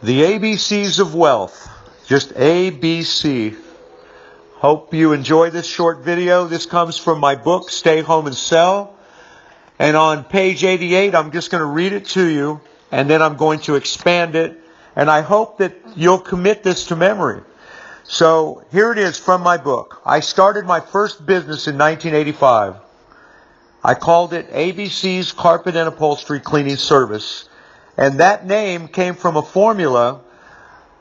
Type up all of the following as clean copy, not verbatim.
The ABCs of wealth. Just ABC. Hope you enjoy this short video. This comes from my book, Stay Home and Sell. And on page 88, I'm just going to read it to you, and then I'm going to expand it. And I hope that you'll commit this to memory. So here it is from my book. I started my first business in 1985. I called it ABC's Carpet and Upholstery Cleaning Service. And that name came from a formula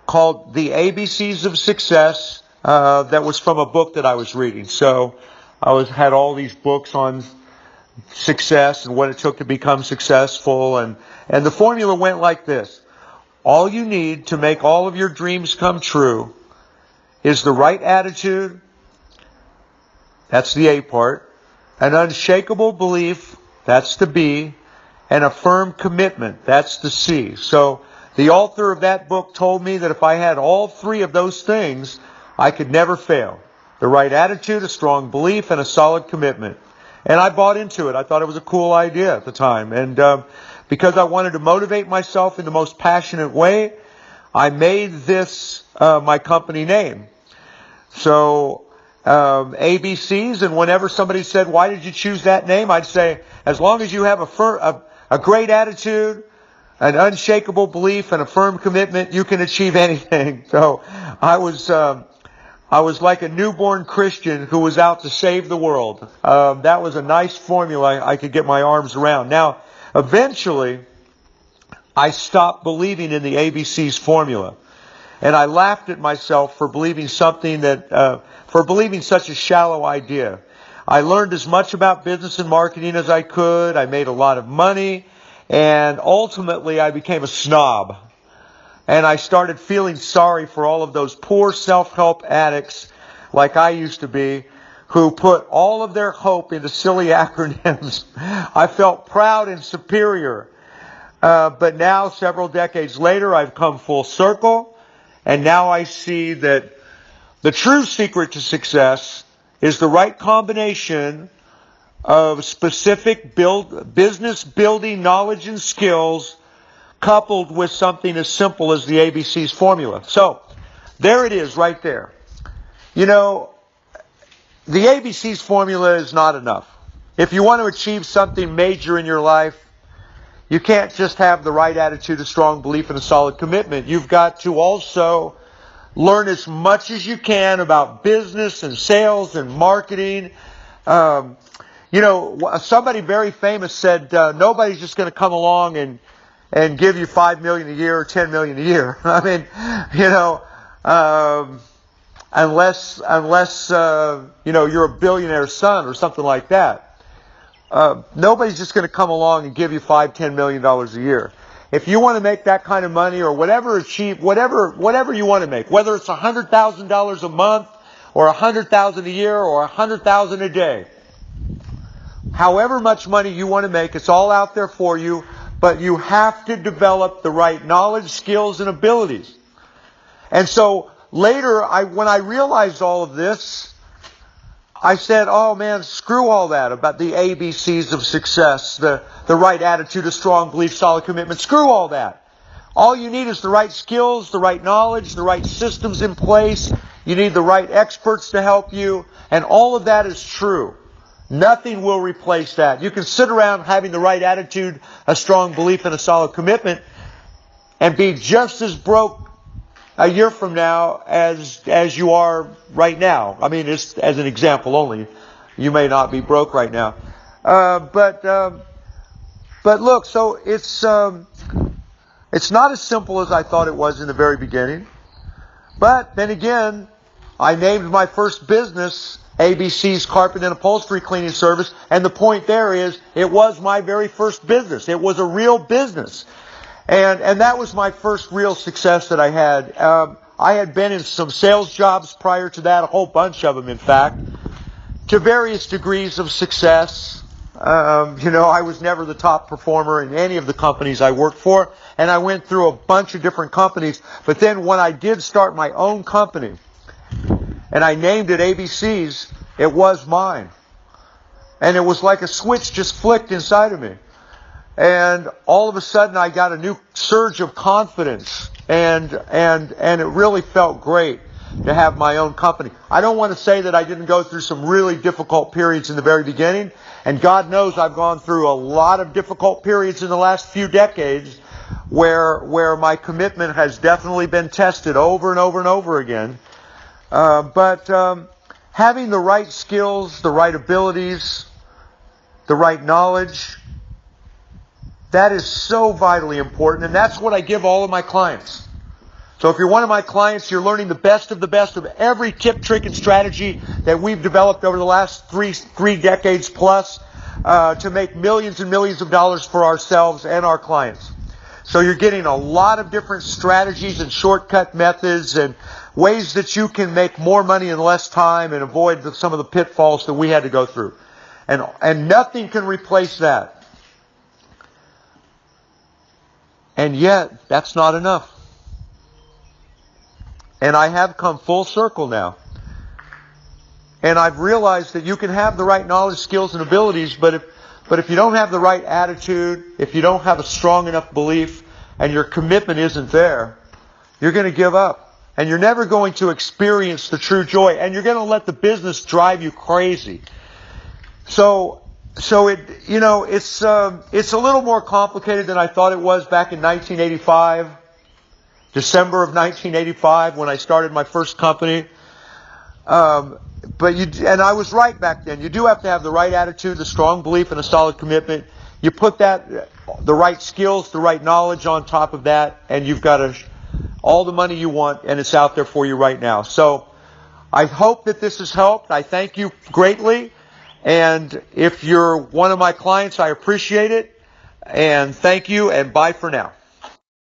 called the ABCs of Success that was from a book that I was reading. So I had all these books on success and what it took to become successful. And the formula went like this. All you need to make all of your dreams come true is the right attitude. That's the A part. An unshakable belief. That's the B. And a firm commitment. That's the C. So the author of that book told me that if I had all three of those things, I could never fail. The right attitude, a strong belief, and a solid commitment. And I bought into it. I thought it was a cool idea at the time. And because I wanted to motivate myself in the most passionate way, I made this my company name. So ABCs, and whenever somebody said, why did you choose that name? I'd say, as long as you have a great attitude, an unshakable belief, and a firm commitment, you can achieve anything. So I was like a newborn Christian who was out to save the world. That was a nice formula I could get my arms around. Now, eventually, I stopped believing in the ABC's formula. And I laughed at myself for believing such a shallow idea. I learned as much about business and marketing as I could. I made a lot of money. And ultimately, I became a snob. And I started feeling sorry for all of those poor self-help addicts, like I used to be, who put all of their hope into silly acronyms. I felt proud and superior. But now, several decades later, I've come full circle. And now I see that the true secret to success is the right combination of specific business building knowledge and skills coupled with something as simple as the ABC's formula. So, there it is right there. You know, the ABC's formula is not enough. If you want to achieve something major in your life, you can't just have the right attitude, a strong belief, and a solid commitment. You've got to also learn as much as you can about business and sales and marketing. Somebody very famous said, nobody's just going to come along and give you $5 million a year or $10 million a year. I mean, unless you're a billionaire's son or something like that. Nobody's just going to come along and give you $5-10 million a year. If you want to make that kind of money or whatever you want to make, whether it's $100,000 a month or $100,000 a year or $100,000 a day, however much money you want to make, it's all out there for you, but you have to develop the right knowledge, skills, and abilities. And so later, when I realized all of this, I said, oh man, screw all that about the ABCs of success, the right attitude, a strong belief, solid commitment. Screw all that. All you need is the right skills, the right knowledge, the right systems in place. You need the right experts to help you. And all of that is true. Nothing will replace that. You can sit around having the right attitude, a strong belief, and a solid commitment and be just as broke a year from now as you are right now. I mean, it's as an example only. You may not be broke right now. But look, so it's not as simple as I thought it was in the very beginning. But then again, I named my first business ABC's Carpet and Upholstery Cleaning Service, and the point there is it was my very first business. It was a real business. And that was my first real success that I had. I had been in some sales jobs prior to that, a whole bunch of them, in fact, to various degrees of success. I was never the top performer in any of the companies I worked for, and I went through a bunch of different companies. But then when I did start my own company, and I named it ABC's, it was mine. And it was like a switch just flicked inside of me. And all of a sudden I got a new surge of confidence And it really felt great to have my own company. I don't want to say that I didn't go through some really difficult periods in the very beginning, and God knows I've gone through a lot of difficult periods in the last few decades where my commitment has definitely been tested over and over and over again. But having the right skills, the right abilities, the right knowledge, that is so vitally important, and that's what I give all of my clients. So if you're one of my clients, you're learning the best of every tip, trick, and strategy that we've developed over the last three decades plus to make millions and millions of dollars for ourselves and our clients. So you're getting a lot of different strategies and shortcut methods and ways that you can make more money in less time and avoid some of the pitfalls that we had to go through. And nothing can replace that. And yet, that's not enough. And I have come full circle now. And I've realized that you can have the right knowledge, skills, and abilities, but if you don't have the right attitude, if you don't have a strong enough belief, and your commitment isn't there, you're going to give up. And you're never going to experience the true joy. And you're going to let the business drive you crazy. So it's a little more complicated than I thought it was back in 1985. December of 1985 when I started my first company. And I was right back then. You do have to have the right attitude, the strong belief, and a solid commitment. You put the right skills, the right knowledge on top of that, and you've got all the money you want, and it's out there for you right now. So I hope that this has helped. I thank you greatly. And if you're one of my clients, I appreciate it. And thank you, and bye for now.